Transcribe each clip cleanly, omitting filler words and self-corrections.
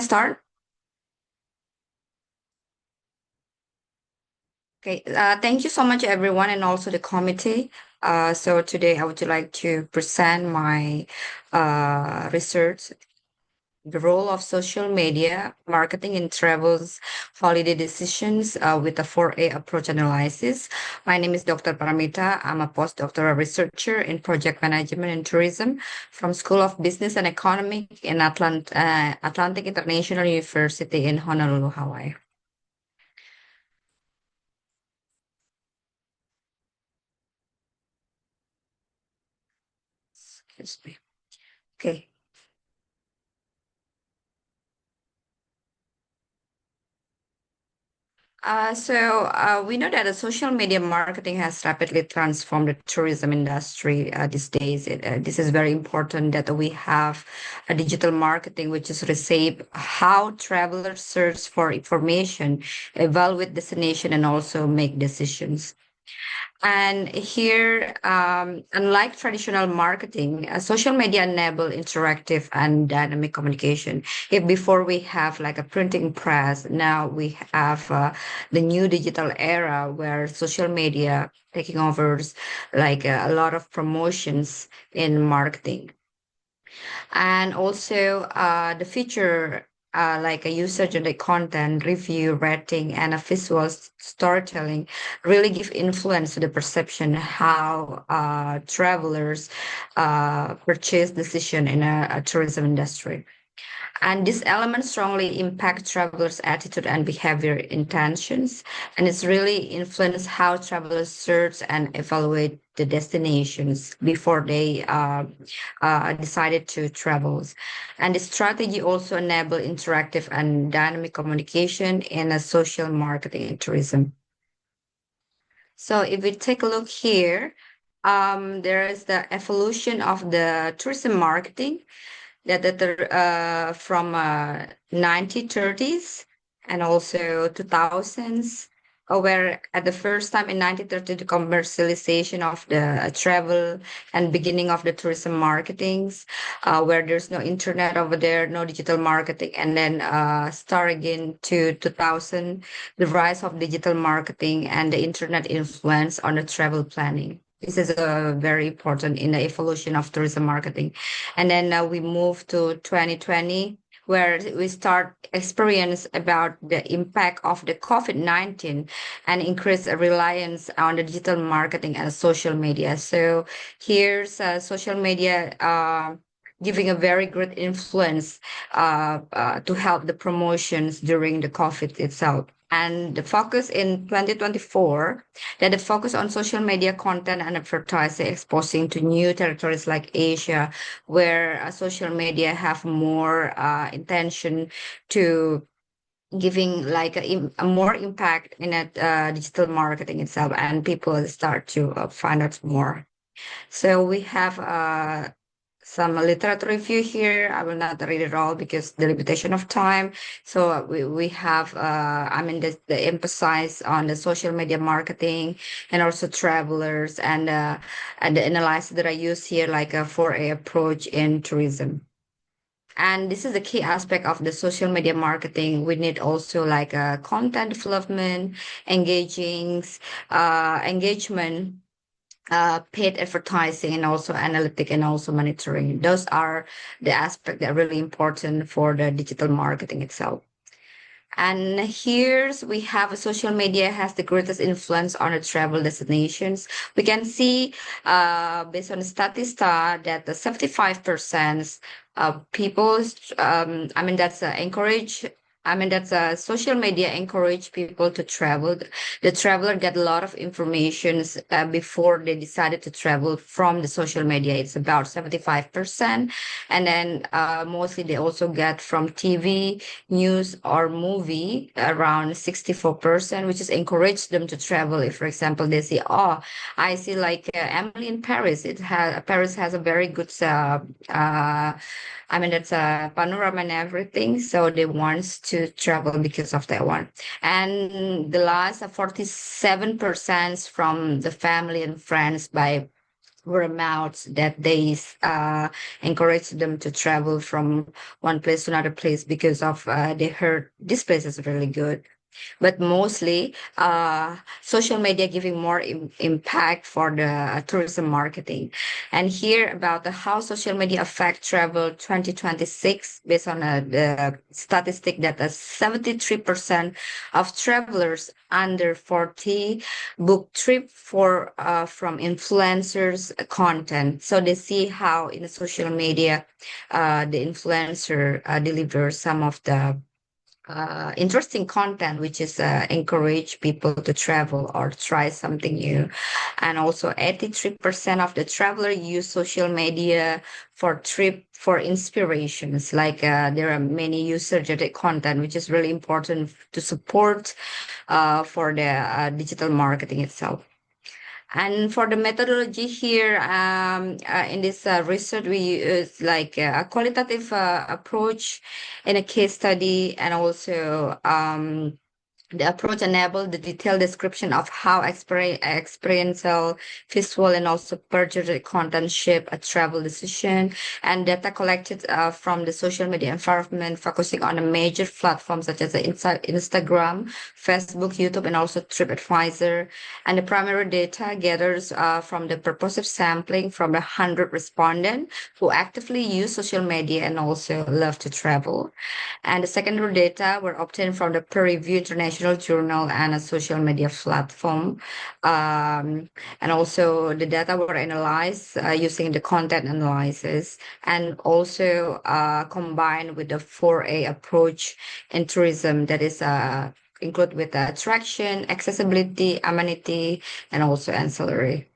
start? Okay, thank you so much, everyone, and also the committee. So today I would like to present my research, the role of social media marketing in travels holiday decisions with a 4A approach analysis. My name is Dr. Paramita. I'm a postdoctoral researcher in project management and tourism from School of Business and Economics in Atlantic International University in Honolulu, Hawaii. Excuse me. Okay. We know that the social media marketing has rapidly transformed the tourism industry these days. This is very important that we have a digital marketing, which is reshape how travelers search for information, evaluate destination, and also make decisions. And here, unlike traditional marketing, social media enable interactive and dynamic communication. If before we have like a printing press, now we have the new digital era where social media taking over like a lot of promotions in marketing. And also the feature like a user-generated content, review, rating, and a visual storytelling really give influence to the perception how travelers purchase decision in a tourism industry. And this element strongly impact travelers' attitude and behavior intentions, and it's really influence how travelers search and evaluate the destinations before they decided to travel. And the strategy also enable interactive and dynamic communication in a social marketing and tourism. So if we take a look here, there is the evolution of the tourism marketing that from 1930s and also 2000s, where at the first time in 1930, the commercialization of the travel and beginning of the tourism marketings, where there's no internet over there, no digital marketing, and then start again to 2000, the rise of digital marketing and the internet influence on the travel planning. This is very important in the evolution of tourism marketing. And then we move to 2020, where we start experience about the impact of the COVID-19 and increase reliance on the digital marketing and social media. So here's social media giving a very great influence to help the promotions during the COVID itself. And the focus in 2024, that the focus on social media content and advertising exposing to new territories like Asia, where social media have more intention to giving like a more impact in digital marketing itself, and people start to find out more. So we have some literature review here. I will not read it all because the limitation of time. So we have, the emphasis on the social media marketing and also travelers and the analysis that I use here, like a 4A approach in tourism. And this is the key aspect of the social media marketing. We need also like a content development, engagement, paid advertising, and also analytic and also monitoring. Those are the aspects that are really important for the digital marketing itself. And here's we have a social media has the greatest influence on the travel destinations. We can see based on the statistics that the 75% of people, that's encourage. That's social media encourage people to travel. The traveler get a lot of information before they decided to travel from the social media. It's about 75%. And then mostly they also get from TV, news, or movie around 64%, which is encourage them to travel. If, for example, they say, oh, I see like Emily in Paris. Paris has a very good that's a panorama and everything. So they want to travel because of that one. And the last 47% from the family and friends by word of mouth that they encourage them to travel from one place to another place because of they heard this place is really good. But mostly social media giving more impact for the tourism marketing. And here about the how social media affect travel 2026 based on the statistic that 73% of travelers under 40 book trip for from influencers content. So they see how in the social media the influencer delivers some of the interesting content, which is encourage people to travel or try something new. And also 83% of the traveler use social media for trip for inspirations. Like there are many user-generated content, which is really important to support for the digital marketing itself. And for the methodology here, in this research, we use like a qualitative approach in a case study, and also the approach enabled the detailed description of how experiential, visual, and also purchase content shape a travel decision, and data collected from the social media environment, focusing on a major platforms such as the Instagram, Facebook, YouTube, and also TripAdvisor. And the primary data gathers from the purposive sampling from 100 respondents who actively use social media and also love to travel. And the secondary data were obtained from the peer-reviewed international journal and a social media platform. And also the data were analyzed using the content analysis, and also combined with the 4A approach in tourism, that is include with the attraction, accessibility, amenity, and also ancillary.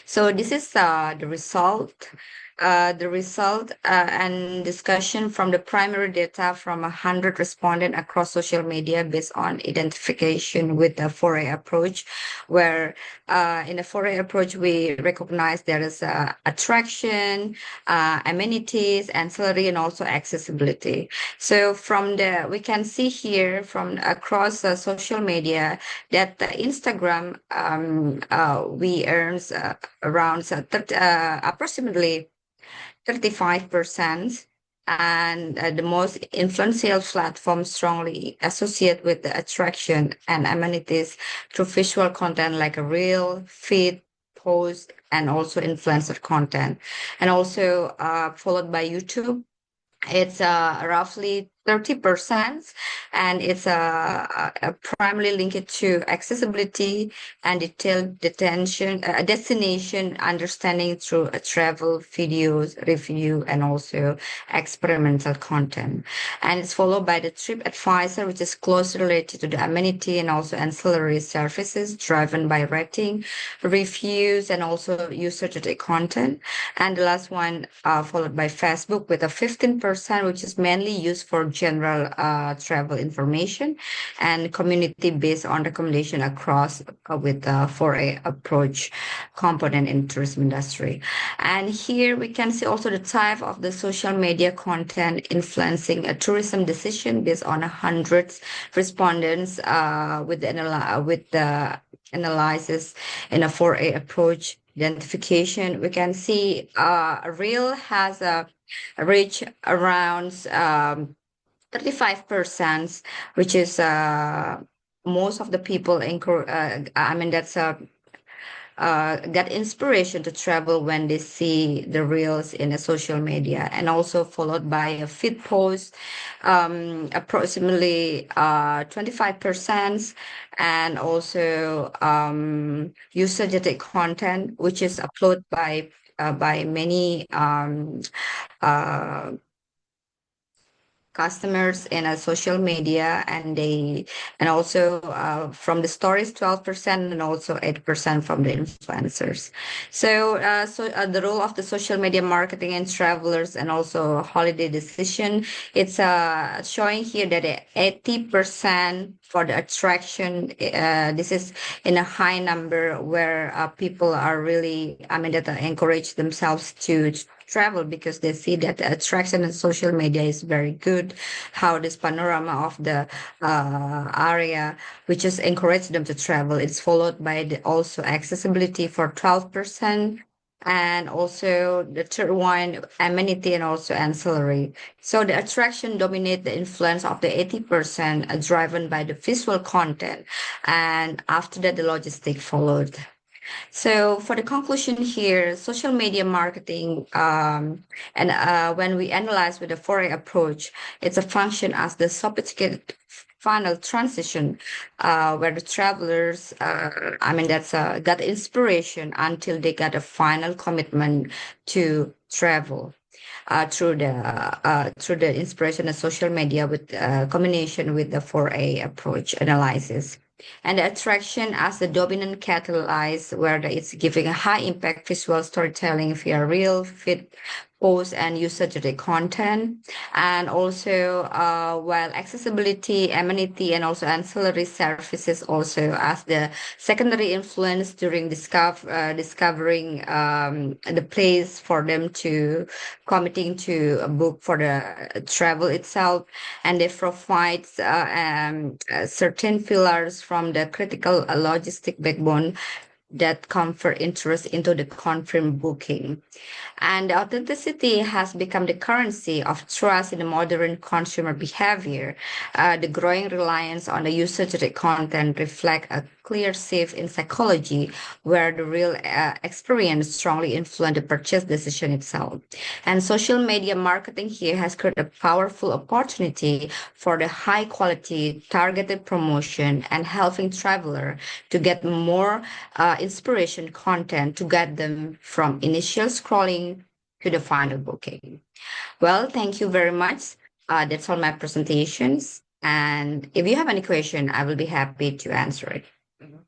So this is the result. And discussion from the primary data from 100 respondents across social media based on identification with the 4A approach, where in the 4A approach, we recognize there is attraction, amenities, ancillary, and also accessibility. So we can see here from across social media that the Instagram, we earns around approximately 35%. And the most influential platforms strongly associate with the attraction and amenities through visual content like a reel, feed, post, and also influencer content. And also followed by YouTube, it's roughly 30%, and it's primarily linked to accessibility and detailed destination understanding through travel videos, review, and also experimental content. And it's followed by the TripAdvisor, which is closely related to the amenity and also ancillary services driven by rating, reviews, and also user-generated content. And the last one, followed by Facebook with a 15%, which is mainly used for general travel information, and community based on recommendation across with the 4A approach component in tourism industry. And here we can see also the type of the social media content influencing a tourism decision based on 100 respondents with the analysis in a 4A approach identification. We can see Reel has a reach around 35%, which is most of the people I mean that's get inspiration to travel when they see the reels in the social media, and also followed by a feed post, approximately 25%, and also user-generated content, which is uploaded by many customers in a social media, and also from the stories 12%, and also 8% from the influencers. So the role of the social media marketing and travelers and also holiday decision, it's showing here that 80% for the attraction, this is in a high number where people are really, I mean, that encourage themselves to travel because they see that the attraction in social media is very good, how this panorama of the area, which just encourage them to travel. It's followed by the also accessibility for 12%, And also the third one, amenity and also ancillary. So the attraction dominate the influence of the 80%, driven by the visual content. And after that, the logistic followed. So for the conclusion here, social media marketing, and when we analyze with the 4A approach, it's a function as the sophisticated final transition, where the travelers, got inspiration until they got a final commitment to travel. Through the inspiration of social media with combination with the 4A approach analysis. And the attraction as the dominant catalyst, where it's giving a high impact visual storytelling via real, fit, post, and user-generated content. And also, while accessibility, amenity, and also ancillary services also as the secondary influence during discovering the place for them to committing to a book for the travel itself, and they provide certain pillars from the critical logistic backbone that convert interest into the confirmed booking. And authenticity has become the currency of trust in the modern consumer behavior. The growing reliance on the user-generated content reflect a clear shift in psychology, where the real experience strongly influence the purchase decision itself. And social media marketing here has created a powerful opportunity for the high quality targeted promotion and helping traveler to get more inspiration content to get them from initial scrolling to the final booking. Well, thank you very much. That's all my presentations. And if you have any question, I will be happy to answer it. Mhm.